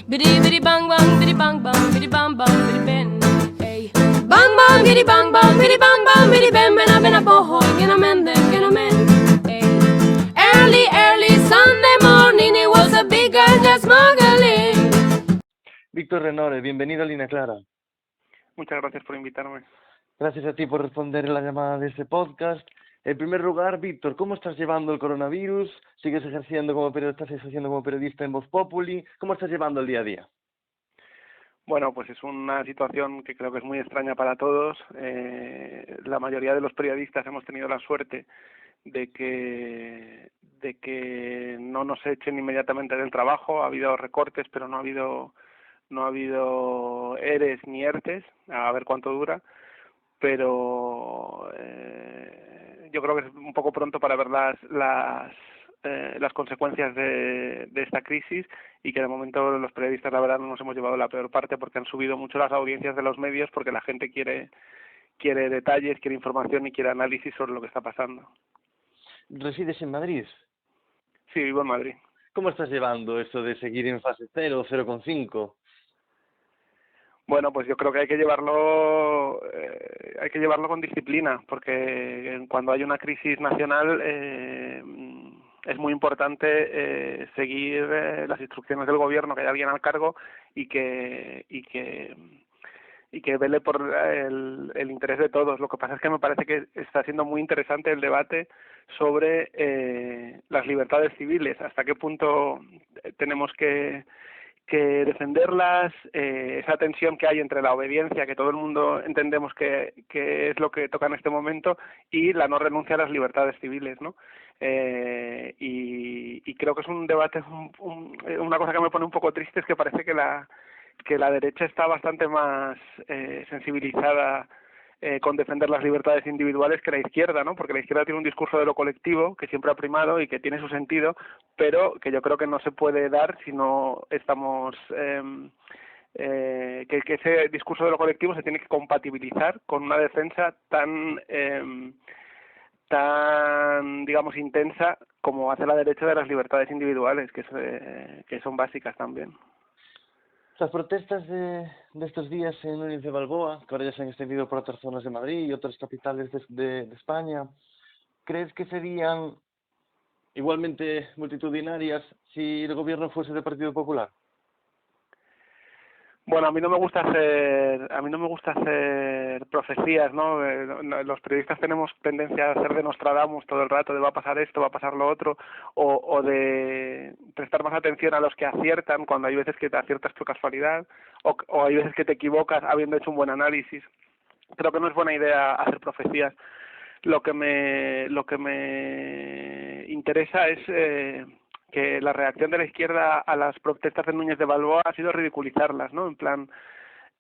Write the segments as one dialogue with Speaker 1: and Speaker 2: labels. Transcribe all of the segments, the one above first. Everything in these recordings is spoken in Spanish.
Speaker 1: Bidi bidi bang bang, bidi bang bang, bidi bang bang, bidi ben. Hey. Bang bang, bidi bang bang, bidi ben bena boho, gena men, gena men. Hey. Early Sunday morning, it was a big girl just smuggling.
Speaker 2: Víctor Renore, bienvenido a Línea Clara.
Speaker 3: Muchas gracias por invitarme.
Speaker 2: Gracias a ti por responder la llamada de este podcast. En primer lugar, Víctor, ¿cómo estás llevando el coronavirus? ¿Sigues ejerciendo estás ejerciendo como periodista en Voz Populi? ¿Cómo estás llevando el día a día?
Speaker 3: Bueno, pues es una situación que creo que es muy extraña para todos. La mayoría de los periodistas hemos tenido la suerte de que no nos echen inmediatamente del trabajo. Ha habido recortes, pero no ha habido ERES ni ERTES, a ver cuánto dura, pero yo creo que es un poco pronto para ver las consecuencias de esta crisis, y que de momento los periodistas, la verdad, no nos hemos llevado la peor parte, porque han subido mucho las audiencias de los medios, porque la gente quiere detalles, quiere información y quiere análisis sobre lo que está pasando.
Speaker 2: ¿Resides en Madrid?
Speaker 3: Sí, vivo en Madrid.
Speaker 2: ¿Cómo estás llevando esto de seguir en fase 0, 0,5?
Speaker 3: Bueno, pues yo creo que hay que llevarlo con disciplina, porque cuando hay una crisis nacional es muy importante seguir las instrucciones del gobierno, que haya alguien al cargo y que vele por el interés de todos. Lo que pasa es que me parece que está siendo muy interesante el debate sobre las libertades civiles, hasta qué punto tenemos que defenderlas, esa tensión que hay entre la obediencia, que todo el mundo entendemos que es lo que toca en este momento, y la no renuncia a las libertades civiles, ¿no? Y creo que es un debate, una cosa que me pone un poco triste es que parece que la derecha está bastante más sensibilizada con defender las libertades individuales que la izquierda, ¿no? Porque la izquierda tiene un discurso de lo colectivo que siempre ha primado y que tiene su sentido, pero que yo creo que no se puede dar si no estamos que ese discurso de lo colectivo se tiene que compatibilizar con una defensa tan digamos intensa como hace la derecha de las libertades individuales, que son básicas también.
Speaker 2: Las protestas de estos días en Núñez de Balboa, que ahora ya se han extendido por otras zonas de Madrid y otras capitales de España, ¿crees que serían igualmente multitudinarias si el gobierno fuese del Partido Popular?
Speaker 3: Bueno, a mí no me gusta hacer profecías, ¿no? Los periodistas tenemos tendencia a hacer de Nostradamus todo el rato, de va a pasar esto, va a pasar lo otro, o de prestar más atención a los que aciertan, cuando hay veces que te aciertas por casualidad, o hay veces que te equivocas habiendo hecho un buen análisis. Creo que no es buena idea hacer profecías. Lo que me interesa es que la reacción de la izquierda a las protestas de Núñez de Balboa ha sido ridiculizarlas, ¿no? En plan,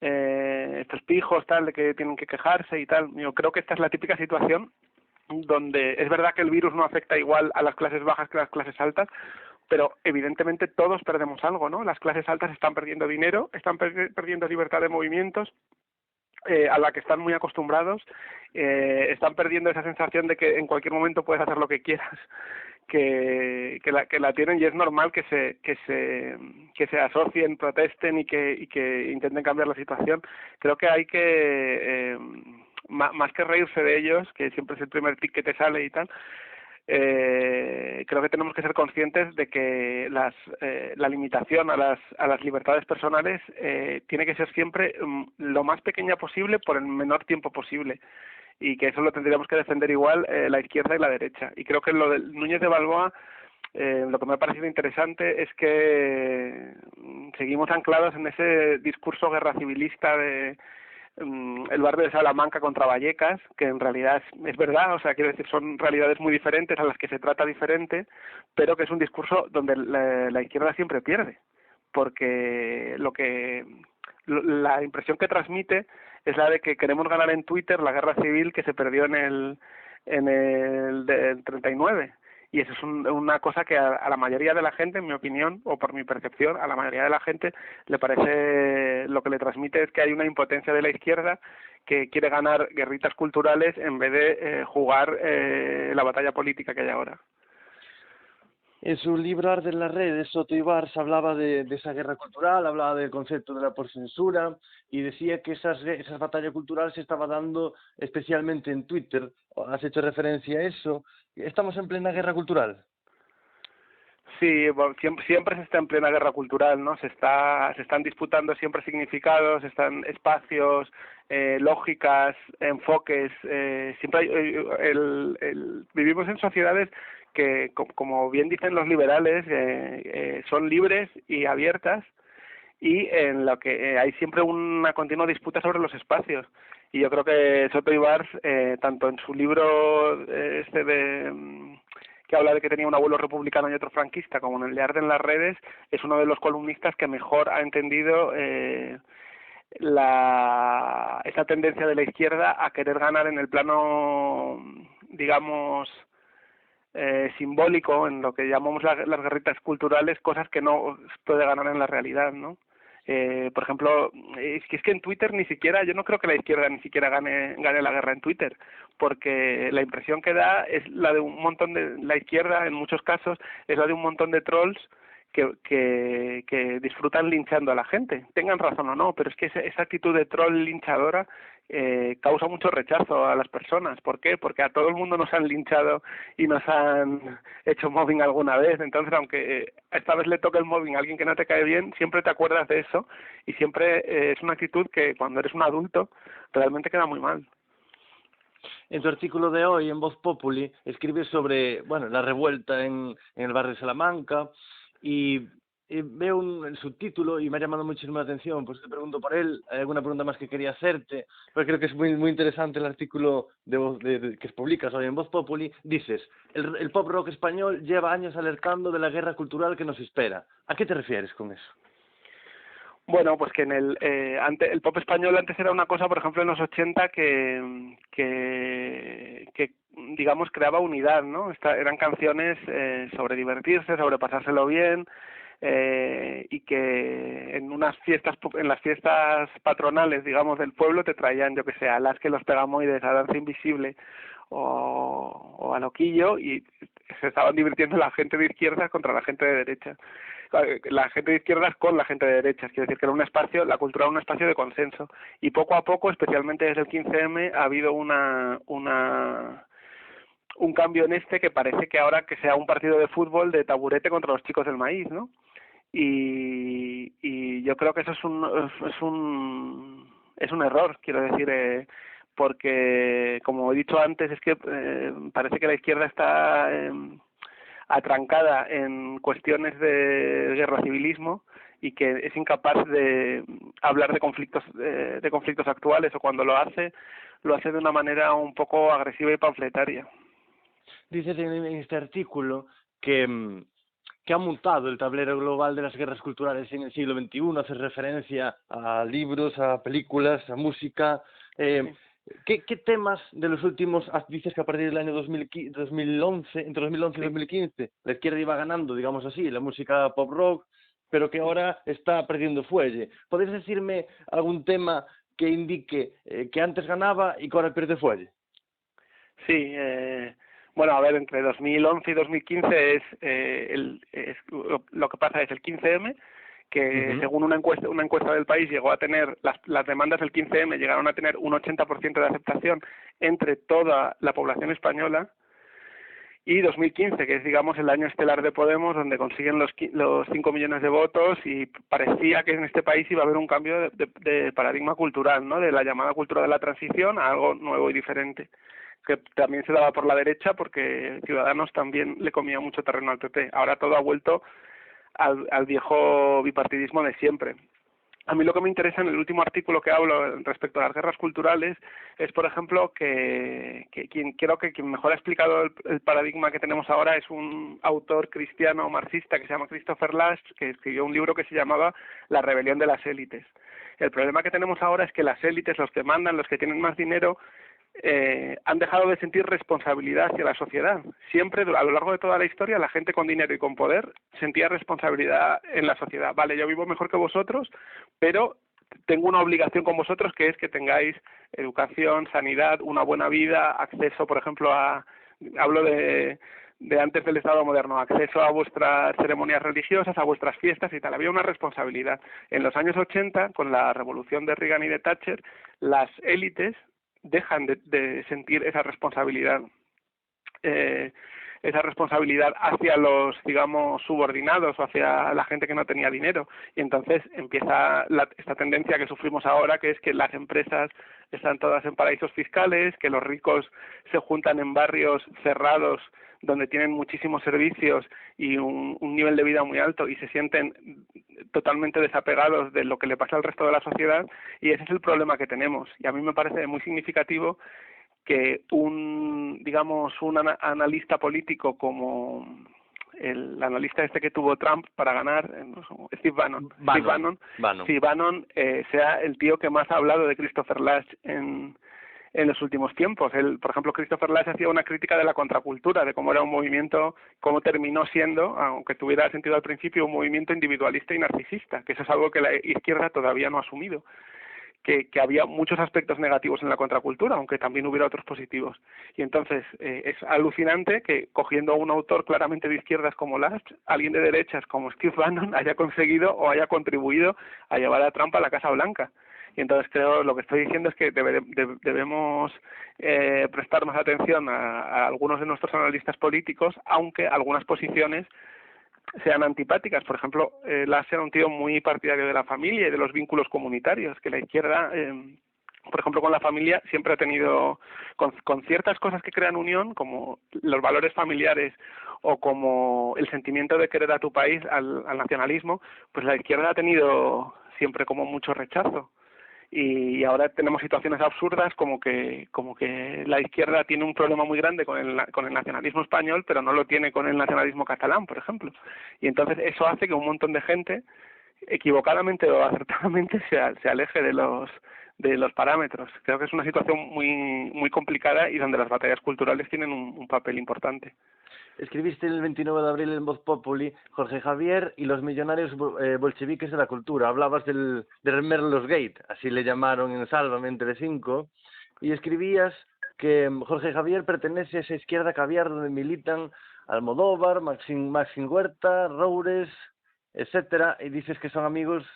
Speaker 3: estos pijos, tal, de que tienen que quejarse y tal. Yo creo que esta es la típica situación donde es verdad que el virus no afecta igual a las clases bajas que a las clases altas, pero evidentemente todos perdemos algo, ¿no? Las clases altas están perdiendo dinero, están perdiendo libertad de movimientos, a la que están muy acostumbrados, están perdiendo esa sensación de que en cualquier momento puedes hacer lo que quieras, que la tienen, y es normal que se asocien, protesten y que intenten cambiar la situación. Creo que hay que más que reírse de ellos, que siempre es el primer tic que te sale y tal, creo que tenemos que ser conscientes de que la limitación a las libertades personales tiene que ser siempre lo más pequeña posible por el menor tiempo posible, y que eso lo tendríamos que defender igual la izquierda y la derecha. Y creo que lo de Núñez de Balboa, lo que me ha parecido interesante es que seguimos anclados en ese discurso guerra civilista de el barrio de Salamanca contra Vallecas, que en realidad es verdad, o sea, quiero decir, son realidades muy diferentes a las que se trata diferente, pero que es un discurso donde la izquierda siempre pierde, porque la impresión que transmite es la de que queremos ganar en Twitter la guerra civil que se perdió en el del 39. Y eso es una cosa que a la mayoría de la gente, en mi opinión, o por mi percepción, a la mayoría de la gente le parece, lo que le transmite es que hay una impotencia de la izquierda que quiere ganar guerritas culturales en vez de jugar la batalla política que hay ahora.
Speaker 2: En su libro Arde en las redes, Soto Ibars hablaba de esa guerra cultural, hablaba del concepto de la poscensura y decía que esa batalla cultural se estaba dando especialmente en Twitter. ¿Has hecho referencia a eso? ¿Estamos en plena guerra cultural?
Speaker 3: Sí, bueno, siempre se está en plena guerra cultural, ¿no? Se están disputando siempre significados, están espacios, lógicas, enfoques. Siempre hay, vivimos en sociedades que, como bien dicen los liberales, son libres y abiertas, y en lo que hay siempre una continua disputa sobre los espacios. Y yo creo que Soto Ibars, tanto en su libro que habla de que tenía un abuelo republicano y otro franquista, como en el de Arde en las redes, es uno de los columnistas que mejor ha entendido esa tendencia de la izquierda a querer ganar en el plano, digamos, simbólico, en lo que llamamos las guerritas culturales, cosas que no puede ganar en la realidad, ¿no? Por ejemplo, es que en Twitter ni siquiera, yo no creo que la izquierda ni siquiera gane la guerra en Twitter, porque la impresión que da es la de un montón la izquierda en muchos casos es la de un montón de trolls que disfrutan linchando a la gente, tengan razón o no, pero es que esa actitud de troll linchadora causa mucho rechazo a las personas. ¿Por qué? Porque a todo el mundo nos han linchado y nos han hecho mobbing alguna vez. Entonces, aunque esta vez le toque el mobbing a alguien que no te cae bien, siempre te acuerdas de eso, y siempre es una actitud que cuando eres un adulto realmente queda muy mal.
Speaker 2: En tu artículo de hoy, en Voz Populi, escribes sobre, bueno, la revuelta en el barrio de Salamanca y veo el subtítulo y me ha llamado muchísimo la atención, pues te pregunto por él. Hay alguna pregunta más que quería hacerte, pero creo que es muy interesante el artículo que publicas hoy en Voz Populi. Dices, el pop rock español lleva años alertando de la guerra cultural que nos espera. ¿A qué te refieres con eso?
Speaker 3: Bueno, pues que en el pop español antes era una cosa, por ejemplo, en los 80 que digamos creaba unidad, ¿no? Eran canciones sobre divertirse, sobre pasárselo bien, y que en las fiestas patronales, digamos, del pueblo te traían, yo que sé, a Las, que los Pegamoides, a Danza Invisible o a Loquillo, y se estaban divirtiendo la gente de izquierdas contra la gente de derecha. La gente de izquierdas con la gente de derechas, quiero decir que era un espacio, la cultura era un espacio de consenso, y poco a poco, especialmente desde el 15M, ha habido un cambio en que parece que ahora que sea un partido de fútbol de taburete contra los chicos del maíz, ¿no? Y yo creo que eso es un error, quiero decir, porque, como he dicho antes, es que parece que la izquierda está atrancada en cuestiones de guerra civilismo y que es incapaz de hablar de conflictos actuales, o cuando lo hace de una manera un poco agresiva y panfletaria.
Speaker 2: Dices en este artículo que ha mutado el tablero global de las guerras culturales en el siglo XXI, hace referencia a libros, a películas, a música. ¿Qué temas de los últimos, dices que a partir del año 2011, entre 2011 y 2015, la izquierda iba ganando, digamos así, la música pop rock, pero que ahora está perdiendo fuelle? ¿Podrías decirme algún tema que indique que antes ganaba y que ahora pierde fuelle?
Speaker 3: Sí, bueno, a ver, entre 2011 y 2015 lo que pasa es el 15M, que según una encuesta del país llegó a tener, las demandas del 15M llegaron a tener un 80% de aceptación entre toda la población española, y 2015, que es, digamos, el año estelar de Podemos, donde consiguen los 5 millones de votos, y parecía que en este país iba a haber un cambio de paradigma cultural, ¿no? De la llamada cultura de la transición a algo nuevo y diferente, que también se daba por la derecha, porque Ciudadanos también le comía mucho terreno al PP. Ahora todo ha vuelto al viejo bipartidismo de siempre. A mí lo que me interesa en el último artículo que hablo respecto a las guerras culturales es, por ejemplo, que quien mejor ha explicado el paradigma que tenemos ahora es un autor cristiano marxista que se llama Christopher Lasch, que escribió un libro que se llamaba La rebelión de las élites. El problema que tenemos ahora es que las élites, los que mandan, los que tienen más dinero, han dejado de sentir responsabilidad hacia la sociedad. Siempre, a lo largo de toda la historia, la gente con dinero y con poder sentía responsabilidad en la sociedad. Vale, yo vivo mejor que vosotros, pero tengo una obligación con vosotros, que es que tengáis educación, sanidad, una buena vida, acceso, por ejemplo, hablo de de antes del Estado moderno, acceso a vuestras ceremonias religiosas, a vuestras fiestas y tal. Había una responsabilidad. En los años 80, con la revolución de Reagan y de Thatcher, las élites dejan de sentir esa responsabilidad hacia los, digamos, subordinados o hacia la gente que no tenía dinero. Y entonces empieza esta tendencia que sufrimos ahora, que es que las empresas están todas en paraísos fiscales, que los ricos se juntan en barrios cerrados donde tienen muchísimos servicios y un nivel de vida muy alto y se sienten totalmente desapegados de lo que le pasa al resto de la sociedad, y ese es el problema que tenemos. Y a mí me parece muy significativo que un analista político como el analista este que tuvo Trump para ganar, Steve Bannon, sea el tío que más ha hablado de Christopher Lasch en los últimos tiempos. Por ejemplo, Christopher Lasch hacía una crítica de la contracultura, de cómo era un movimiento, cómo terminó siendo, aunque tuviera sentido al principio, un movimiento individualista y narcisista, que eso es algo que la izquierda todavía no ha asumido. Que había muchos aspectos negativos en la contracultura, aunque también hubiera otros positivos. Y entonces es alucinante que, cogiendo a un autor claramente de izquierdas como Lasch, alguien de derechas como Steve Bannon haya conseguido o haya contribuido a llevar a Trump a la Casa Blanca. Y entonces creo, lo que estoy diciendo es que debemos prestar más atención a algunos de nuestros analistas políticos, aunque algunas posiciones sean antipáticas. Por ejemplo, Lasch era un tío muy partidario de la familia y de los vínculos comunitarios, que la izquierda, por ejemplo, con la familia siempre ha tenido, con ciertas cosas que crean unión, como los valores familiares o como el sentimiento de querer a tu país, al nacionalismo, pues la izquierda ha tenido siempre como mucho rechazo. Y ahora tenemos situaciones absurdas como que la izquierda tiene un problema muy grande con el nacionalismo español, pero no lo tiene con el nacionalismo catalán, por ejemplo. Y entonces eso hace que un montón de gente, equivocadamente o acertadamente, se aleje de los parámetros. Creo que es una situación muy complicada y donde las batallas culturales tienen un papel importante.
Speaker 2: Escribiste el 29 de abril en Voz Populi, Jorge Javier y los millonarios bolcheviques de la cultura. Hablabas del Merlos Gate, así le llamaron en Sálvame en Telecinco, y escribías que Jorge Javier pertenece a esa izquierda caviar donde militan Almodóvar, Maxim Huerta, Roures, etcétera, y dices que son amigos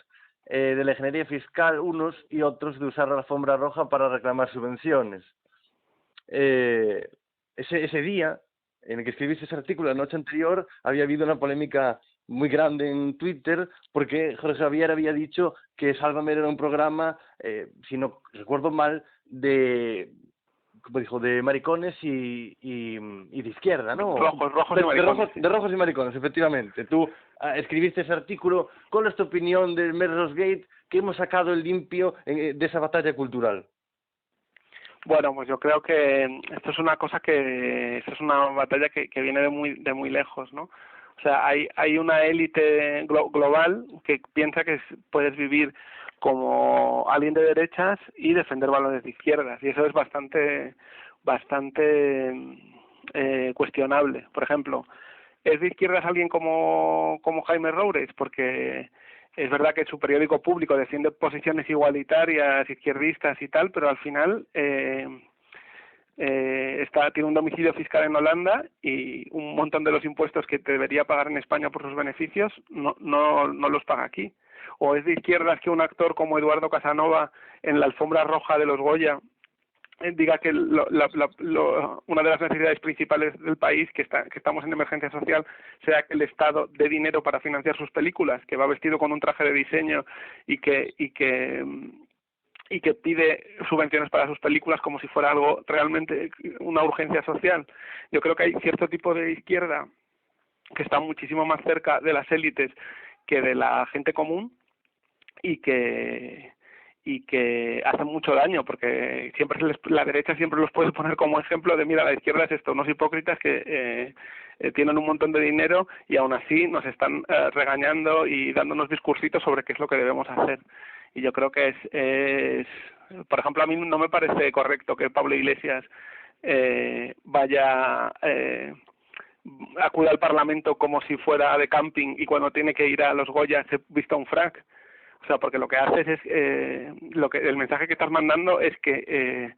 Speaker 2: de la ingeniería fiscal unos y otros de usar la alfombra roja para reclamar subvenciones. Ese día en el que escribiste ese artículo, la noche anterior, había habido una polémica muy grande en Twitter porque Jorge Javier había dicho que Sálvame era un programa, si no recuerdo mal, de maricones y de izquierda, ¿no? De rojos y maricones, efectivamente. Tú escribiste ese artículo. ¿Cuál es tu opinión del Merlos Gate que hemos sacado el limpio de esa batalla cultural?
Speaker 3: Bueno, pues yo creo que esto es una batalla que viene de muy lejos, ¿no? O sea, hay una élite global que piensa que puedes vivir como alguien de derechas y defender valores de izquierdas, y eso es bastante cuestionable. Por ejemplo, ¿es de izquierdas alguien como Jaime Roures? Porque es verdad que su periódico público defiende posiciones igualitarias, izquierdistas y tal, pero al final tiene un domicilio fiscal en Holanda y un montón de los impuestos que debería pagar en España por sus beneficios no los paga aquí. O es de izquierdas que un actor como Eduardo Casanova en la alfombra roja de los Goya diga que una de las necesidades principales del país, que estamos en emergencia social, sea que el Estado dé dinero para financiar sus películas, que va vestido con un traje de diseño y que pide subvenciones para sus películas como si fuera algo realmente una urgencia social. Yo creo que hay cierto tipo de izquierda que está muchísimo más cerca de las élites que de la gente común y que hace mucho daño, porque la derecha siempre los puede poner como ejemplo de mira, la izquierda es esto, unos hipócritas que tienen un montón de dinero y aún así nos están regañando y dándonos discursitos sobre qué es lo que debemos hacer. Y yo creo que por ejemplo, a mí no me parece correcto que Pablo Iglesias acuda al Parlamento como si fuera de camping y cuando tiene que ir a los Goya se vista un frac. O sea, porque lo que haces es el mensaje que estás mandando es que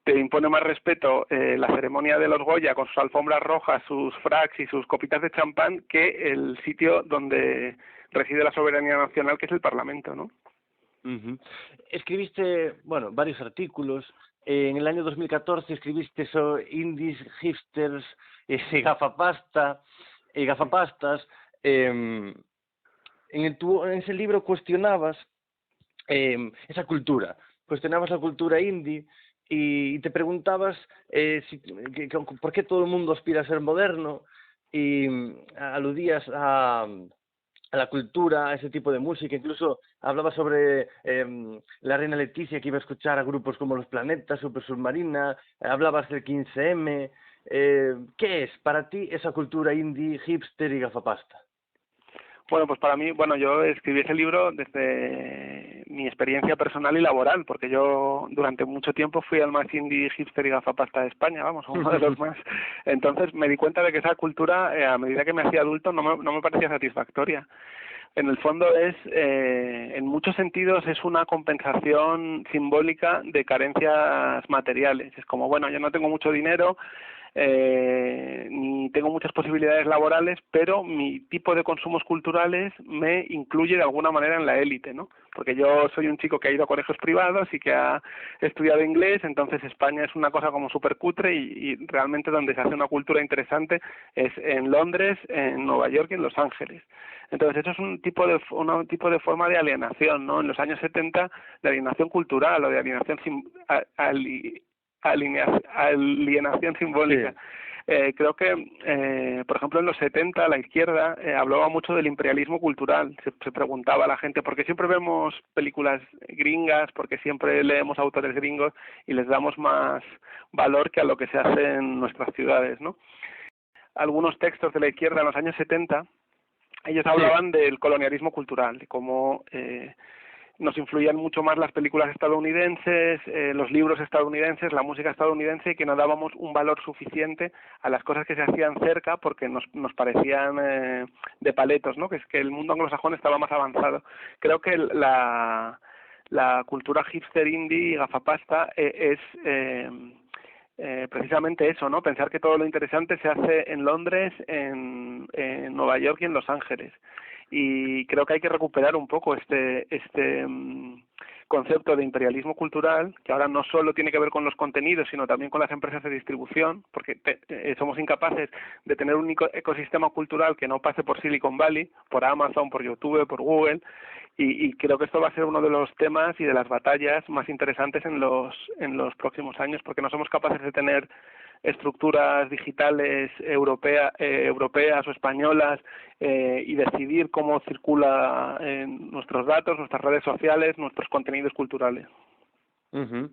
Speaker 3: te impone más respeto la ceremonia de los Goya con sus alfombras rojas, sus fracs y sus copitas de champán que el sitio donde reside la soberanía nacional, que es el Parlamento, ¿no?
Speaker 2: Ujú. Escribiste, bueno, varios artículos. En el año 2014 escribiste sobre indies, hipsters, gafapasta y gafapastas. En ese libro cuestionabas esa cultura, cuestionabas la cultura indie y te preguntabas por qué todo el mundo aspira a ser moderno y aludías a la cultura, a ese tipo de música, incluso hablabas sobre la reina Leticia, que iba a escuchar a grupos como Los Planetas, Super Submarina, hablabas del 15M. ¿Qué es para ti esa cultura indie, hipster y gafapasta?
Speaker 3: Bueno, pues para mí, bueno, yo escribí ese libro desde mi experiencia personal y laboral, porque yo durante mucho tiempo fui el más indie, hipster y gafapasta de España, vamos, uno de los más. Entonces me di cuenta de que esa cultura, a medida que me hacía adulto, no me parecía satisfactoria. En el fondo en muchos sentidos es una compensación simbólica de carencias materiales. Es como, bueno, yo no tengo mucho dinero, ni tengo muchas posibilidades laborales, pero mi tipo de consumos culturales me incluye de alguna manera en la élite, ¿no? Porque yo soy un chico que ha ido a colegios privados y que ha estudiado inglés, entonces España es una cosa como súper cutre y realmente donde se hace una cultura interesante es en Londres, en Nueva York y en Los Ángeles. Entonces eso es un tipo de forma de alienación, ¿no? En los años 70 de alienación cultural o de alienación simbólica. Sí. Creo que, por ejemplo, en los 70 la izquierda hablaba mucho del imperialismo cultural. Se preguntaba a la gente por qué siempre vemos películas gringas, porque siempre leemos autores gringos y les damos más valor que a lo que se hace en nuestras ciudades, ¿no? Algunos textos de la izquierda en los años 70, ellos hablaban del colonialismo cultural, de cómo nos influían mucho más las películas estadounidenses, los libros estadounidenses, la música estadounidense, y que no dábamos un valor suficiente a las cosas que se hacían cerca porque nos parecían de paletos, ¿no? Que es que el mundo anglosajón estaba más avanzado. Creo que la cultura hipster, indie y gafapasta es precisamente eso, ¿no? Pensar que todo lo interesante se hace en Londres, en Nueva York y en Los Ángeles. Y creo que hay que recuperar un poco este concepto de imperialismo cultural, que ahora no solo tiene que ver con los contenidos, sino también con las empresas de distribución, porque somos incapaces de tener un ecosistema cultural que no pase por Silicon Valley, por Amazon, por YouTube, por Google, y creo que esto va a ser uno de los temas y de las batallas más interesantes en los próximos años, porque no somos capaces de tener estructuras digitales europeas o españolas y decidir cómo circula nuestros datos, nuestras redes sociales, nuestros contenidos culturales.
Speaker 2: Uh-huh.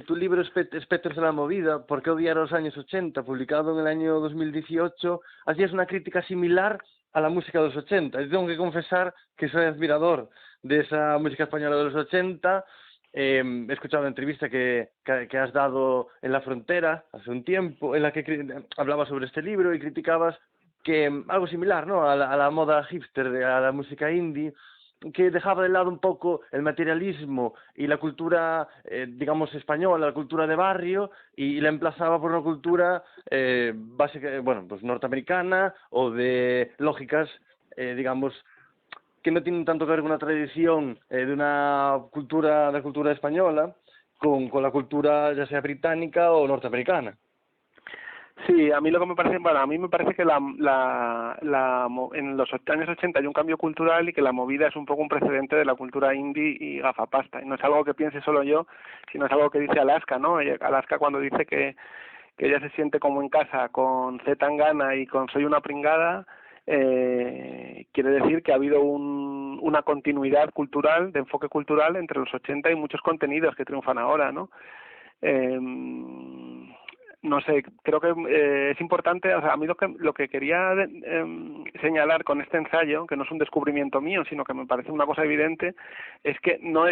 Speaker 2: Tu libro Espectros de la Movida, ¿por qué odiar a los años 80?, publicado en el año 2018, hacías una crítica similar a la música de los 80. Yo tengo que confesar que soy admirador de esa música española de los 80. He escuchado una entrevista que has dado en La Frontera hace un tiempo, en la que hablabas sobre este libro y criticabas que algo similar, ¿no?, a la moda hipster, a la música indie, que dejaba de lado un poco el materialismo y la cultura, digamos, española, la cultura de barrio, y la emplazaba por una cultura básica, bueno, pues norteamericana o de lógicas, digamos, que no tienen tanto que ver con una tradición de la cultura española con la cultura ya sea británica o norteamericana.
Speaker 3: Sí, a mí lo que me parece, bueno, a mí me parece que en los años 80 hay un cambio cultural y que la movida es un poco un precedente de la cultura indie y gafapasta. Y no es algo que piense solo yo, sino es algo que dice Alaska, ¿no? Alaska, cuando dice que ella se siente como en casa con Z Tangana y con Soy una pringada, quiere decir que ha habido una continuidad cultural, de enfoque cultural entre los 80 y muchos contenidos que triunfan ahora, ¿no? No sé, creo que es importante, o sea, a mí lo que quería señalar con este ensayo, que no es un descubrimiento mío, sino que me parece una cosa evidente, es que no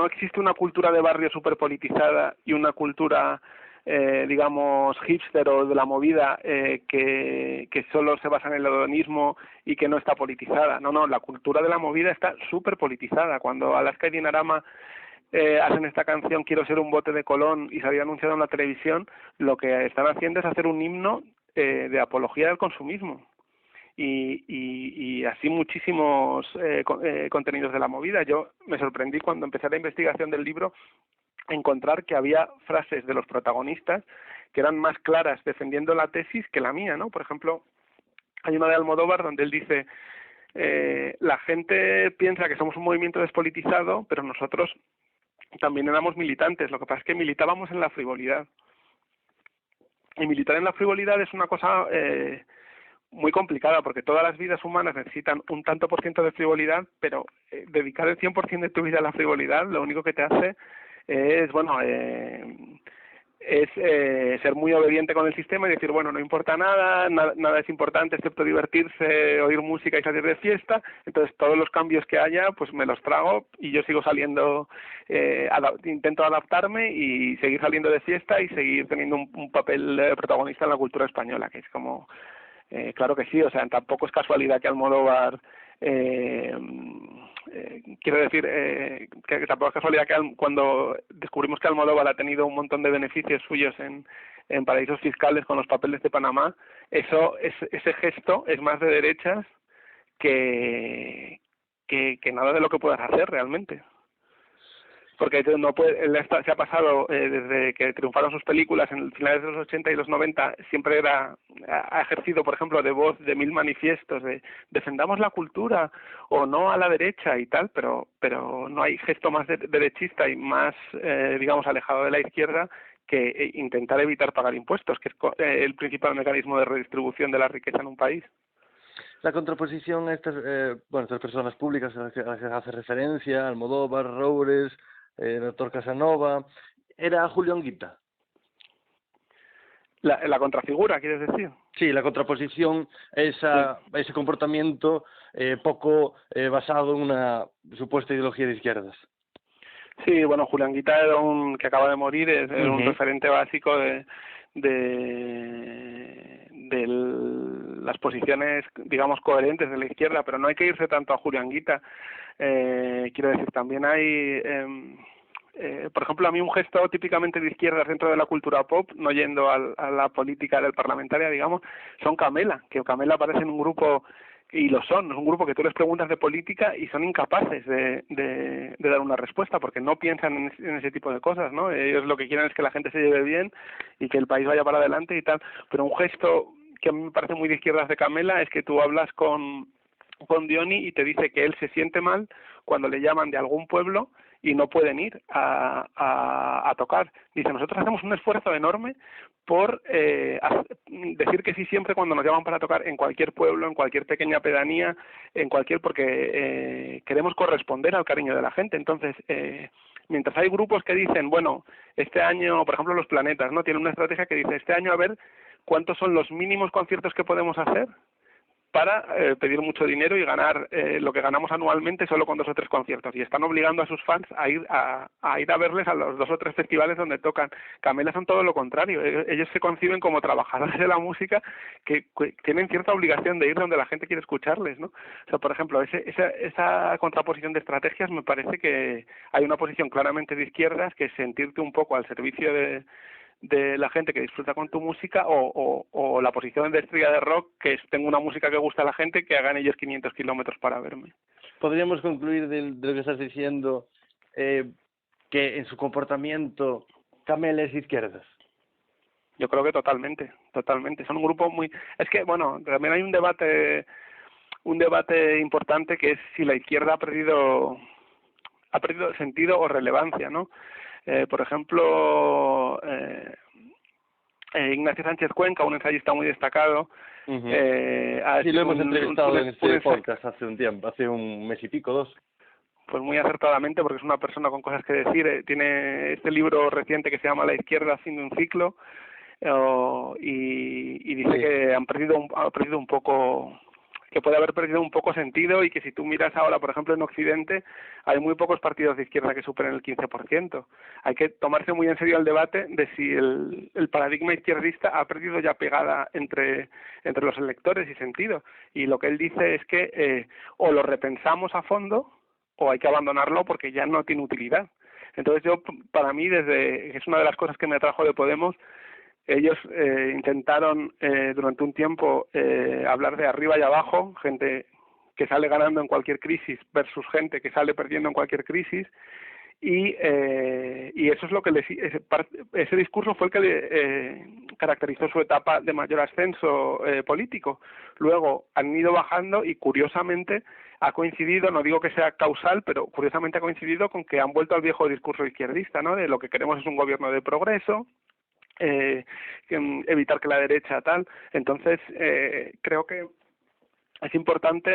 Speaker 3: existe una cultura de barrio súper politizada y una cultura digamos hipster o de la movida que solo se basa en el hedonismo y que no está politizada. No, la cultura de la movida está súper politizada. Cuando Alaska y Dinarama hacen esta canción Quiero ser un bote de Colón y se había anunciado en la televisión, lo que están haciendo es hacer un himno de apología del consumismo. Y así muchísimos contenidos de la movida. Yo me sorprendí cuando empecé la investigación del libro encontrar que había frases de los protagonistas que eran más claras defendiendo la tesis que la mía, ¿no? Por ejemplo, hay una de Almodóvar donde él dice la gente piensa que somos un movimiento despolitizado, pero nosotros también éramos militantes, lo que pasa es que militábamos en la frivolidad. Y militar en la frivolidad es una cosa muy complicada, porque todas las vidas humanas necesitan un tanto por ciento de frivolidad, pero dedicar el 100% de tu vida a la frivolidad lo único que te hace es, bueno, ser muy obediente con el sistema y decir, bueno, no importa nada es importante excepto divertirse, oír música y salir de fiesta, entonces todos los cambios que haya, pues me los trago y yo sigo saliendo, intento adaptarme y seguir saliendo de fiesta y seguir teniendo un papel protagonista en la cultura española, que es como, claro que sí, o sea, tampoco es casualidad que Almodóvar quiero decir que tampoco es casualidad que cuando descubrimos que Almodóvar ha tenido un montón de beneficios suyos en paraísos fiscales con los papeles de Panamá, ese gesto es más de derechas que nada de lo que puedas hacer realmente. Porque no puede, él se ha pasado desde que triunfaron sus películas en finales de los 80 y los 90, siempre ha ejercido, por ejemplo, de voz de 1000 manifiestos de defendamos la cultura o no a la derecha y tal, pero no hay gesto más derechista y más, digamos, alejado de la izquierda que intentar evitar pagar impuestos, que es el principal mecanismo de redistribución de la riqueza en un país.
Speaker 2: La contraposición a estas personas públicas a las que hace referencia, Almodóvar, Roures, el doctor Casanova, era Julio Anguita.
Speaker 3: La contrafigura, ¿quieres decir?
Speaker 2: Sí, la contraposición a ese comportamiento poco basado en una supuesta ideología de izquierdas.
Speaker 3: Sí, bueno, Julio Anguita era que acaba de morir, es un referente básico de las posiciones, digamos, coherentes de la izquierda, pero no hay que irse tanto a Julio Anguita. Quiero decir, también hay, por ejemplo, a mí un gesto típicamente de izquierda dentro de la cultura pop, no yendo a la política del parlamentaria, digamos, son Camela, que Camela aparece en un grupo, y lo son, es un grupo que tú les preguntas de política y son incapaces de dar una respuesta, porque no piensan en ese tipo de cosas, ¿no? Ellos lo que quieren es que la gente se lleve bien y que el país vaya para adelante y tal, pero un gesto que a mí me parece muy de izquierdas de Camela es que tú hablas con Diony y te dice que él se siente mal cuando le llaman de algún pueblo y no pueden ir a tocar. Dice, nosotros hacemos un esfuerzo enorme por decir que sí siempre cuando nos llaman para tocar en cualquier pueblo, en cualquier pequeña pedanía, porque queremos corresponder al cariño de la gente. Entonces, mientras hay grupos que dicen, bueno, este año, por ejemplo, Los Planetas, ¿no? Tienen una estrategia que dice, este año a ver cuántos son los mínimos conciertos que podemos hacer para pedir mucho dinero y ganar lo que ganamos anualmente solo con 2 o 3 conciertos, y están obligando a sus fans a ir a verles a los 2 o 3 festivales donde tocan. Camela son todo lo contrario, ellos se conciben como trabajadores de la música que tienen cierta obligación de ir donde la gente quiere escucharles, ¿no? O sea, por ejemplo, esa contraposición de estrategias, me parece que hay una posición claramente de izquierdas, que es sentirte un poco al servicio de la gente que disfruta con tu música, o la posición de estrella de rock, que es tengo una música que gusta a la gente, que hagan ellos 500 kilómetros para verme.
Speaker 2: Podríamos concluir de lo que estás diciendo que en su comportamiento Camela es izquierdas.
Speaker 3: Yo creo que totalmente. Son un grupo muy... Es que, bueno, también hay un debate importante, que es si la izquierda ha perdido sentido o relevancia, ¿no? Por ejemplo, Ignacio Sánchez Cuenca, un ensayista muy destacado.
Speaker 2: Sí, lo hemos entrevistado en este podcast hace un tiempo, hace un mes y pico, 2.
Speaker 3: Pues muy acertadamente, porque es una persona con cosas que decir. Tiene este libro reciente que se llama La izquierda haciendo un ciclo, y dice que ha perdido un poco, que puede haber perdido un poco sentido, y que si tú miras ahora, por ejemplo, en Occidente, hay muy pocos partidos de izquierda que superen el 15%. Hay que tomarse muy en serio el debate de si el paradigma izquierdista ha perdido ya pegada entre los electores y sentido. Y lo que él dice es que o lo repensamos a fondo o hay que abandonarlo porque ya no tiene utilidad. Entonces yo, para mí, es una de las cosas que me atrajo de Podemos. Ellos intentaron durante un tiempo hablar de arriba y abajo, gente que sale ganando en cualquier crisis versus gente que sale perdiendo en cualquier crisis, y eso es lo que ese discurso fue el que caracterizó su etapa de mayor ascenso político. Luego han ido bajando y curiosamente ha coincidido, no digo que sea causal, pero curiosamente ha coincidido con que han vuelto al viejo discurso izquierdista, ¿no? De lo que queremos es un gobierno de progreso, evitar que la derecha tal. Entonces creo que es importante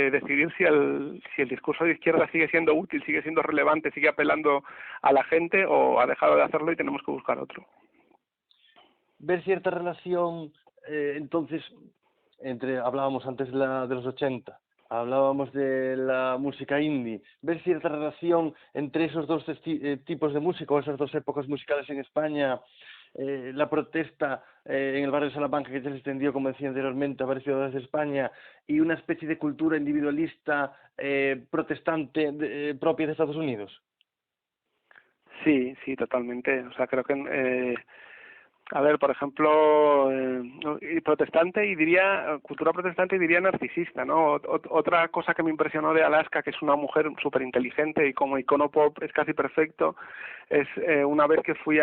Speaker 3: decidir si el discurso de izquierda sigue siendo útil, sigue siendo relevante, sigue apelando a la gente, o ha dejado de hacerlo y tenemos que buscar otro.
Speaker 2: ¿Ver cierta relación entonces hablábamos antes de los 80, hablábamos de la música indie, ver cierta relación entre esos dos tipos de música, o esas dos épocas musicales en España? La protesta en el barrio de Salamanca, que ya se extendió, como decía anteriormente, a varias ciudades de España, y una especie de cultura individualista protestante propia de Estados Unidos.
Speaker 3: Sí, totalmente. O sea, creo que a ver, por ejemplo, protestante, y diría cultura protestante, y diría narcisista, ¿no? Otra cosa que me impresionó de Alaska, que es una mujer súper inteligente y como icono pop es casi perfecto, es una vez que fui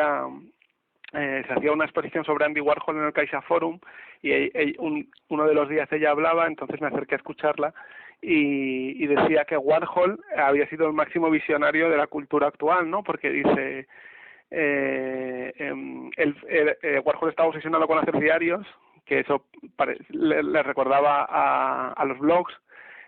Speaker 3: se hacía una exposición sobre Andy Warhol en el Caixa Forum, y uno de los días ella hablaba, entonces me acerqué a escucharla, y decía que Warhol había sido el máximo visionario de la cultura actual, ¿no? Porque dice, Warhol estaba obsesionado con hacer diarios, que eso le recordaba a los blogs.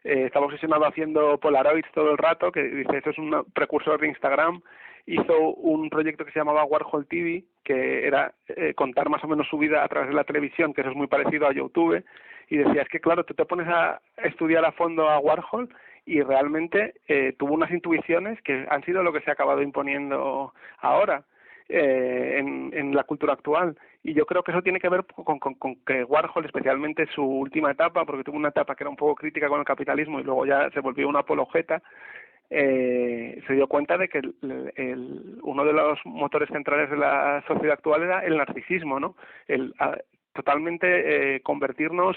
Speaker 3: Estaba obsesionado haciendo Polaroids todo el rato, que dice, eso es un precursor de Instagram. Hizo un proyecto que se llamaba Warhol TV, que era contar más o menos su vida a través de la televisión, que eso es muy parecido a YouTube, y decía, es que claro, tú te pones a estudiar a fondo a Warhol y realmente tuvo unas intuiciones que han sido lo que se ha acabado imponiendo ahora en la cultura actual. Y yo creo que eso tiene que ver con que Warhol, especialmente su última etapa, porque tuvo una etapa que era un poco crítica con el capitalismo y luego ya se volvió una apologeta, se dio cuenta de que uno de los motores centrales de la sociedad actual era el narcisismo, ¿no? Totalmente convertirnos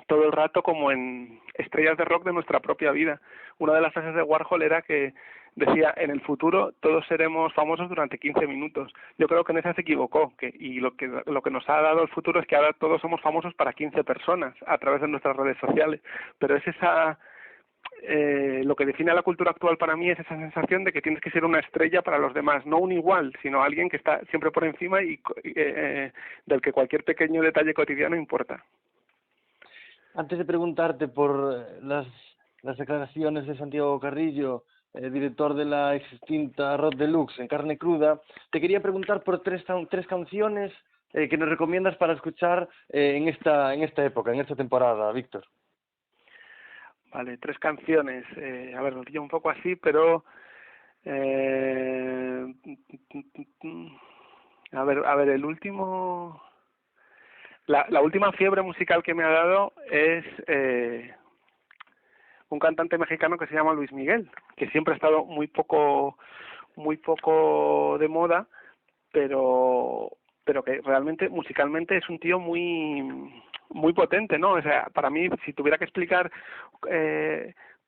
Speaker 3: todo el rato como en estrellas de rock de nuestra propia vida. Una de las frases de Warhol era que decía, en el futuro todos seremos famosos durante 15 minutos. Yo creo que en esa se equivocó, y lo que nos ha dado el futuro es que ahora todos somos famosos para 15 personas a través de nuestras redes sociales. Pero es lo que define a la cultura actual para mí es esa sensación de que tienes que ser una estrella para los demás, no un igual, sino alguien que está siempre por encima y del que cualquier pequeño detalle cotidiano importa.
Speaker 2: Antes de preguntarte por las declaraciones de Santiago Carrillo, director de la extinta Rock Deluxe en Carne Cruda, te quería preguntar por tres canciones que nos recomiendas para escuchar en esta época, en esta temporada, Víctor.
Speaker 3: Vale, 3 canciones. A ver, lo pillo un poco así, pero a ver, el último... La última fiebre musical que me ha dado es un cantante mexicano que se llama Luis Miguel, que siempre ha estado muy poco de moda, pero que realmente musicalmente es un tío muy potente, ¿no? O sea, para mí, si tuviera que explicar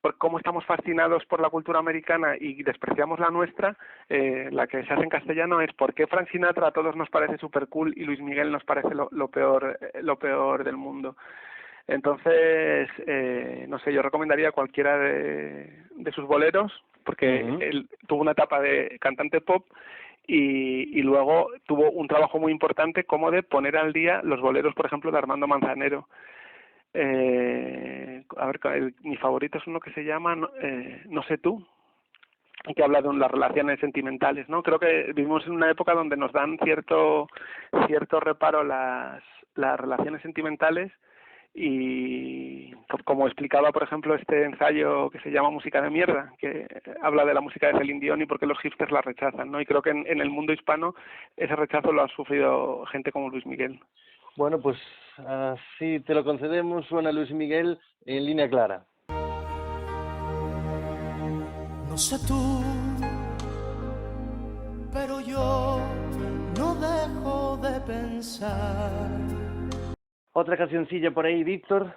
Speaker 3: por cómo estamos fascinados por la cultura americana y despreciamos la nuestra, la que se hace en castellano es por qué Frank Sinatra a todos nos parece super cool y Luis Miguel nos parece lo peor del mundo. Entonces, no sé, yo recomendaría cualquiera de sus boleros, porque él tuvo una etapa de cantante pop y luego tuvo un trabajo muy importante como de poner al día los boleros, por ejemplo, de Armando Manzanero. A ver, mi favorito es uno que se llama No sé tú, que habla de las relaciones sentimentales, ¿no? Creo que vivimos en una época donde nos dan cierto reparo las relaciones sentimentales, y como explicaba, por ejemplo, este ensayo que se llama Música de mierda, que habla de la música de Celine Dion y por qué los hipsters la rechazan, ¿no? Y creo que en el mundo hispano ese rechazo lo ha sufrido gente como Luis Miguel.
Speaker 2: Bueno, pues así te lo concedemos. Suena Luis Miguel en Línea Clara.
Speaker 4: No sé tú pero yo no dejo de pensar.
Speaker 2: Otra cancioncilla por ahí, Víctor.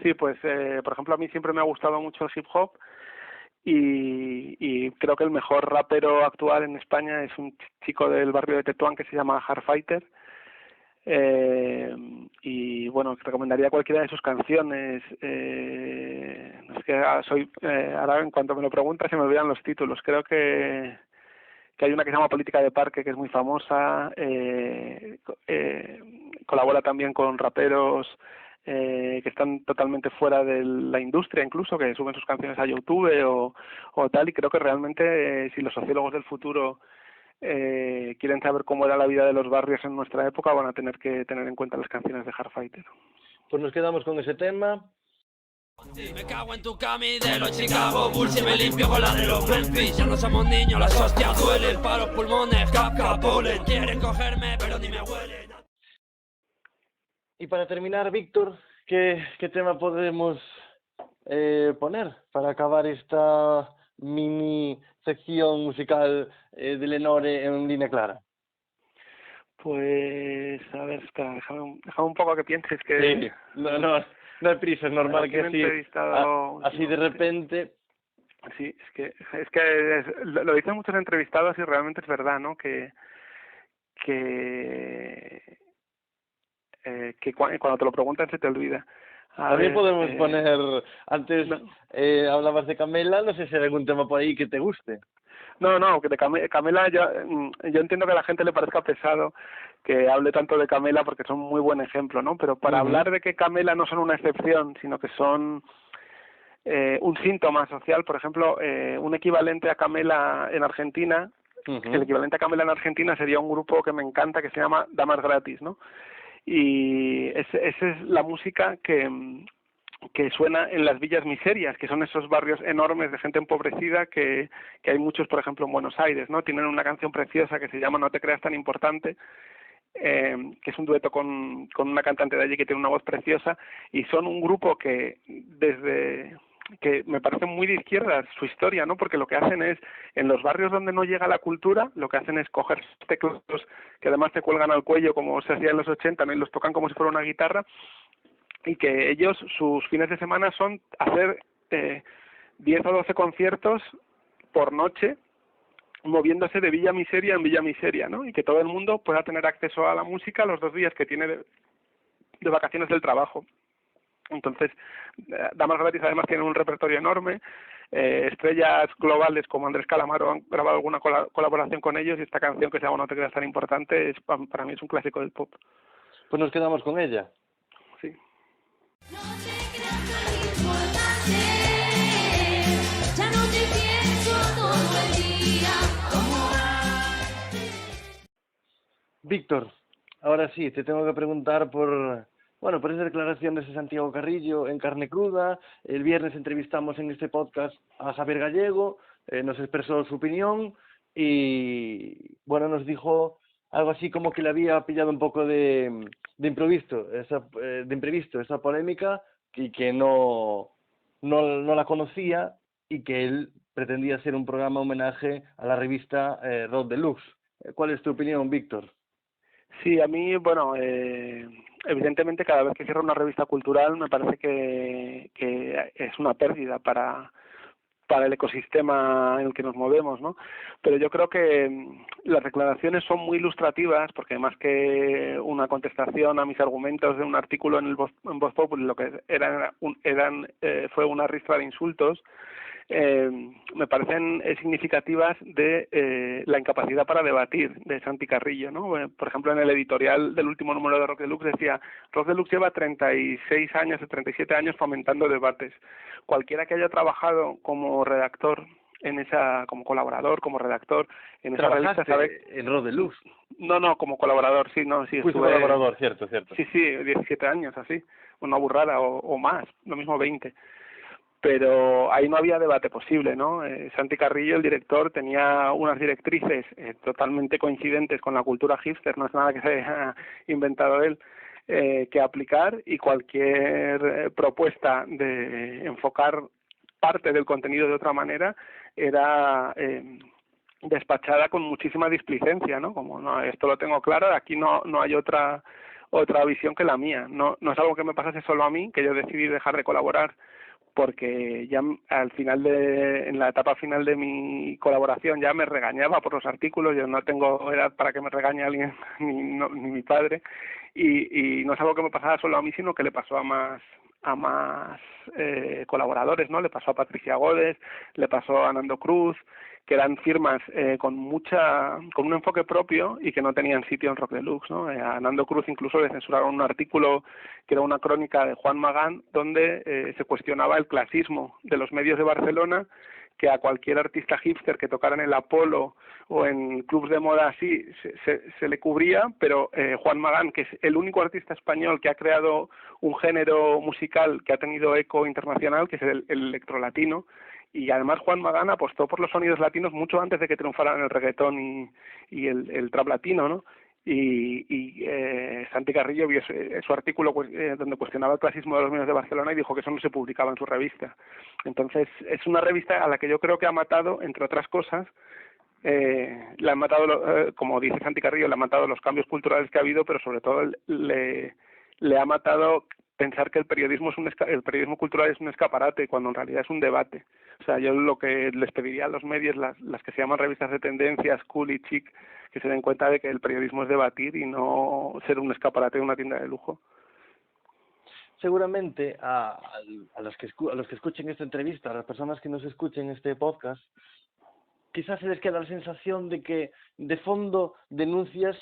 Speaker 3: Sí, pues por ejemplo a mí siempre me ha gustado mucho el hip hop y creo que el mejor rapero actual en España es un chico del barrio de Tetuán que se llama Hardfighter. Y bueno, recomendaría cualquiera de sus canciones. Es que ahora en cuanto me lo preguntas se me olvidan los títulos. Creo que hay una que se llama Política de Parque, que es muy famosa. Colabora también con raperos que están totalmente fuera de la industria, incluso, que suben sus canciones a YouTube o tal, y creo que realmente si los sociólogos del futuro quieren saber cómo era la vida de los barrios en nuestra época, van a tener que tener en cuenta las canciones de Hardfighter.
Speaker 2: Pues nos quedamos con ese tema.
Speaker 5: Me cago en tu cami de los Chicago Bulls y me limpio con la de los Memphis. Ya no somos niños, las hostias duelen para los pulmones, polen. Quieren cogerme pero ni me huelen.
Speaker 2: Y para terminar, Víctor, ¿qué tema podemos poner para acabar esta mini sección musical de Lenore en línea clara?
Speaker 3: Pues, a ver, espera, déjame un poco que pienses que...
Speaker 2: Sí, no hay prisa, es normal que así de repente...
Speaker 3: Sí, es que lo dicen muchos entrevistados y realmente es verdad, ¿no? Que cuando te lo preguntan se te olvida.
Speaker 2: También podemos poner, antes hablabas de Camela, no sé si hay algún tema por ahí que te guste.
Speaker 3: No, que de Camela yo entiendo que a la gente le parezca pesado que hable tanto de Camela porque son muy buen ejemplo, ¿no? Pero para hablar de que Camela no son una excepción, sino que son un síntoma social, por ejemplo, un equivalente a Camela en Argentina, el equivalente a Camela en Argentina sería un grupo que me encanta que se llama Damas Gratis, ¿no? Y esa es la música que suena en las villas miserias, que son esos barrios enormes de gente empobrecida que hay muchos, por ejemplo, en Buenos Aires, ¿no? Tienen una canción preciosa que se llama No te creas tan importante, que es un dueto con una cantante de allí que tiene una voz preciosa, y son un grupo que me parece muy de izquierda su historia, ¿no? Porque lo que hacen es, en los barrios donde no llega la cultura, lo que hacen es coger teclados que además te cuelgan al cuello como se hacía en los 80, ¿no? Y los tocan como si fuera una guitarra, y que ellos, sus fines de semana son hacer 10 o 12 conciertos por noche, moviéndose de villa miseria en villa miseria, ¿no? Y que todo el mundo pueda tener acceso a la música los 2 días que tiene de vacaciones del trabajo. Entonces, Damas Gratis además tiene un repertorio enorme, estrellas globales como Andrés Calamaro han grabado alguna colaboración con ellos, y esta canción que se llama No te creas tan importante para mí es un clásico del pop.
Speaker 2: Pues nos quedamos con ella.
Speaker 3: Sí.
Speaker 6: No te creas tan importante, ya no te pienso todo el día como antes.
Speaker 2: Víctor, ahora sí, te tengo que preguntar por esas declaraciones de Santiago Carrillo en Carne Cruda. El viernes entrevistamos en este podcast a Javier Gallego, nos expresó su opinión y, nos dijo algo así como que le había pillado un poco de imprevisto esa polémica y que no la conocía y que él pretendía hacer un programa homenaje a la revista Rock Deluxe. ¿Cuál es tu opinión, Víctor?
Speaker 3: Sí, a mí, evidentemente cada vez que cierra una revista cultural me parece que es una pérdida para el ecosistema en el que nos movemos, ¿no? Pero yo creo que las declaraciones son muy ilustrativas, porque más que una contestación a mis argumentos de un artículo en Voz Populi, lo que fue una ristra de insultos, me parecen significativas de la incapacidad para debatir de Santi Carrillo, ¿no? Por ejemplo, en el editorial del último número de Rock Deluxe decía: Rock Deluxe lleva 36 años o 37 años fomentando debates. Cualquiera que haya trabajado como redactor como colaborador, como redactor en esa revista, sabe...
Speaker 2: en Rock Deluxe?
Speaker 3: No, como colaborador, sí,
Speaker 2: Fuiste colaborador, cierto.
Speaker 3: Sí, 17 años, así, una burrada o más, lo mismo 20. Pero ahí no había debate posible, ¿no? Santi Carrillo, el director, tenía unas directrices totalmente coincidentes con la cultura hipster, no es nada que se haya inventado él, que aplicar, y cualquier propuesta de enfocar parte del contenido de otra manera era despachada con muchísima displicencia, ¿no? Como no, esto lo tengo claro, aquí no hay otra visión que la mía. No es algo que me pasase solo a mí, que yo decidí dejar de colaborar porque ya en la etapa final de mi colaboración ya me regañaba por los artículos. Yo no tengo edad para que me regañe alguien, ni mi padre, y no es algo que me pasara solo a mí, sino que le pasó a más colaboradores, ¿no? Le pasó a Patricia Godes, le pasó a Nando Cruz, que eran firmas con un enfoque propio y que no tenían sitio en Rock Deluxe, ¿no? A Nando Cruz incluso le censuraron un artículo que era una crónica de Juan Magán donde se cuestionaba el clasismo de los medios de Barcelona, que a cualquier artista hipster que tocara en el Apolo o en clubs de moda así se le cubría, pero Juan Magán, que es el único artista español que ha creado un género musical que ha tenido eco internacional, que es el electrolatino, y además Juan Magán apostó por los sonidos latinos mucho antes de que triunfaran el reggaetón y el trap latino, ¿no? Y Santi Carrillo vio su artículo donde cuestionaba el clasismo de los medios de Barcelona y dijo que eso no se publicaba en su revista. Entonces es una revista a la que yo creo que ha matado, entre otras cosas, le han matado, como dice Santi Carrillo, le ha matado los cambios culturales que ha habido, pero sobre todo le ha matado pensar que el periodismo cultural es un escaparate cuando en realidad es un debate. O sea, yo lo que les pediría a los medios, las que se llaman revistas de tendencias, Cool y Chic, que se den cuenta de que el periodismo es debatir y no ser un escaparate de una tienda de lujo.
Speaker 2: Seguramente a los que escuchen esta entrevista, a las personas que nos escuchen este podcast, quizás se les queda la sensación de que de fondo denuncias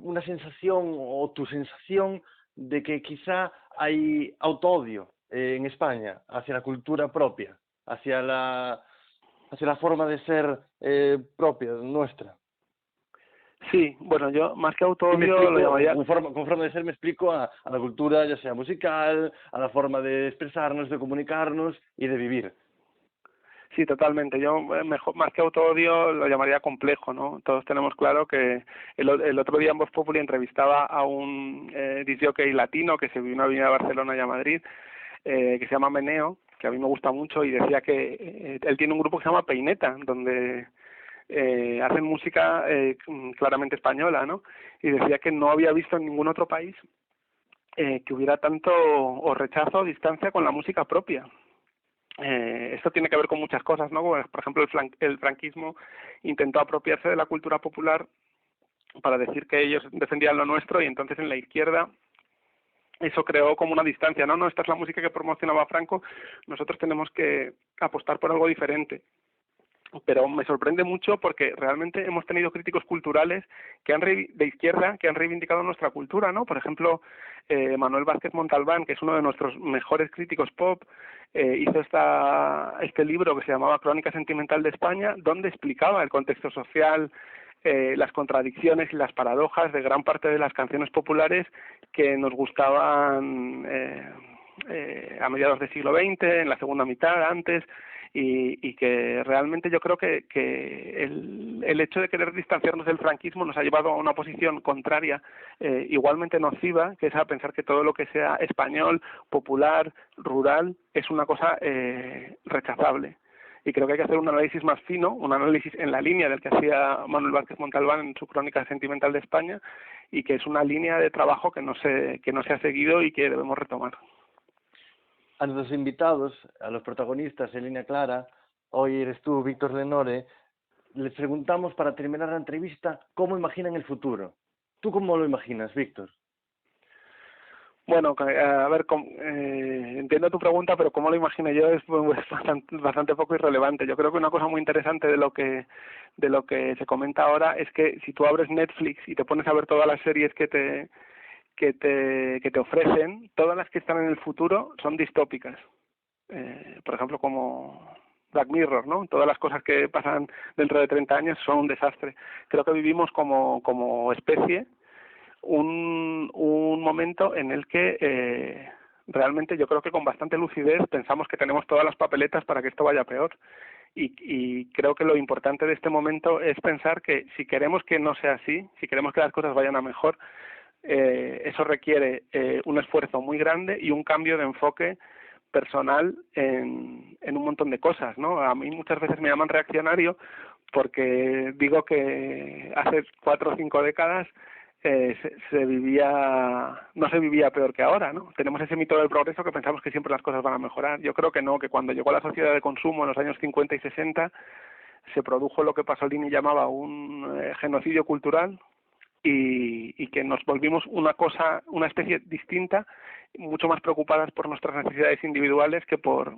Speaker 2: una sensación o tu sensación de que quizá hay autoodio en España hacia la cultura propia, hacia la forma de ser propia, nuestra.
Speaker 3: Sí, bueno, yo más que autoodio lo llamaría...
Speaker 2: Con forma de ser me explico a la cultura, ya sea musical, a la forma de expresarnos, de comunicarnos y de vivir.
Speaker 3: Sí, totalmente. Yo más que autoodio lo llamaría complejo, ¿no? Todos tenemos claro que el otro día en Voz Populi entrevistaba a un disc-jockey latino que se vino a venir a Barcelona y a Madrid, que se llama Meneo, que a mí me gusta mucho, y decía que él tiene un grupo que se llama Peineta, donde hacen música claramente española, ¿no? Y decía que no había visto en ningún otro país que hubiera tanto o rechazo o distancia con la música propia. Esto tiene que ver con muchas cosas, ¿no? Por ejemplo, el franquismo intentó apropiarse de la cultura popular para decir que ellos defendían lo nuestro, y entonces en la izquierda eso creó como una distancia, ¿no? No, esta es la música que promocionaba Franco, nosotros tenemos que apostar por algo diferente. Pero me sorprende mucho porque realmente hemos tenido críticos culturales de izquierda que han reivindicado nuestra cultura, ¿no? Por ejemplo, Manuel Vázquez Montalbán, que es uno de nuestros mejores críticos pop, hizo este libro que se llamaba Crónica Sentimental de España, donde explicaba el contexto social, las contradicciones y las paradojas de gran parte de las canciones populares que nos gustaban a mediados del siglo XX, en la segunda mitad, antes, y que realmente yo creo que el hecho de querer distanciarnos del franquismo nos ha llevado a una posición contraria, igualmente nociva, que es a pensar que todo lo que sea español, popular, rural, es una cosa rechazable. Y creo que hay que hacer un análisis más fino, un análisis en la línea del que hacía Manuel Vázquez Montalbán en su Crónica Sentimental de España, y que es una línea de trabajo que no se ha seguido y que debemos retomar.
Speaker 2: A nuestros invitados, a los protagonistas en línea clara, hoy eres tú, Víctor Lenore, les preguntamos para terminar la entrevista cómo imaginan el futuro. ¿Tú cómo lo imaginas, Víctor?
Speaker 3: Bueno, a ver, entiendo tu pregunta, pero cómo lo imagino yo es bastante poco irrelevante. Yo creo que una cosa muy interesante de lo que se comenta ahora es que si tú abres Netflix y te pones a ver todas las series que te ofrecen, todas las que están en el futuro son distópicas. Por ejemplo, como Black Mirror, ¿no? Todas las cosas que pasan dentro de 30 años son un desastre. Creo que vivimos como especie un momento en el que realmente yo creo que con bastante lucidez pensamos que tenemos todas las papeletas para que esto vaya peor. Y creo que lo importante de este momento es pensar que si queremos que no sea así, si queremos que las cosas vayan a mejor, eso requiere un esfuerzo muy grande y un cambio de enfoque personal en un montón de cosas, ¿no? A mí muchas veces me llaman reaccionario porque digo que hace 4 o 5 décadas no se vivía peor que ahora, ¿no? Tenemos ese mito del progreso que pensamos que siempre las cosas van a mejorar. Yo creo que no, que cuando llegó la sociedad de consumo en los años 50 y 60 se produjo lo que Pasolini llamaba un genocidio cultural y que nos volvimos una especie distinta, mucho más preocupadas por nuestras necesidades individuales que por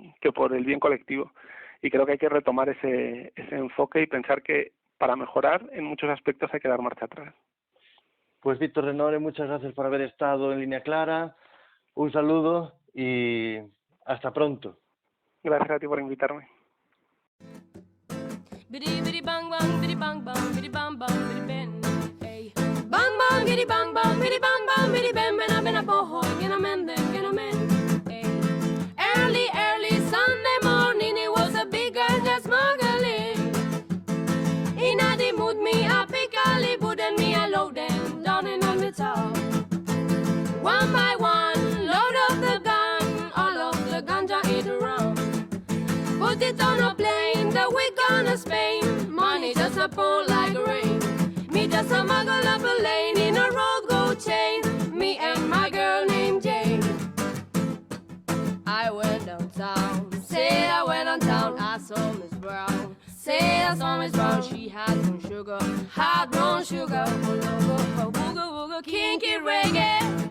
Speaker 3: el bien colectivo. Y creo que hay que retomar ese enfoque y pensar que para mejorar en muchos aspectos hay que dar marcha atrás.
Speaker 2: Pues Víctor Renore, muchas gracias por haber estado en Línea Clara, un saludo y hasta pronto.
Speaker 3: Gracias a ti por invitarme.
Speaker 1: Biddy biddy bang bang, biddy bang bang, biddy bang bang, biddy ben. Ey. Bang bang, biddy bang bang, biddy bang bang, biddy ben. Ben a boho, get a men, get a men. Ey. Early Sunday morning, it was a big girl just smuggling. In a the mood, me a pick a libud and me a load them down in on the top. One by one, load up the gun, all of the ganja it around. Put it on a plane, that we gonna Spain. Money just a pour like rain. Me just a muggle up a lane in a road go chain. Me and my girl named Jane. I went downtown. Say I went downtown. I saw Miss Brown. Say I saw Miss Brown. She had some sugar, hot brown sugar. Booga wooga, kinky reggae.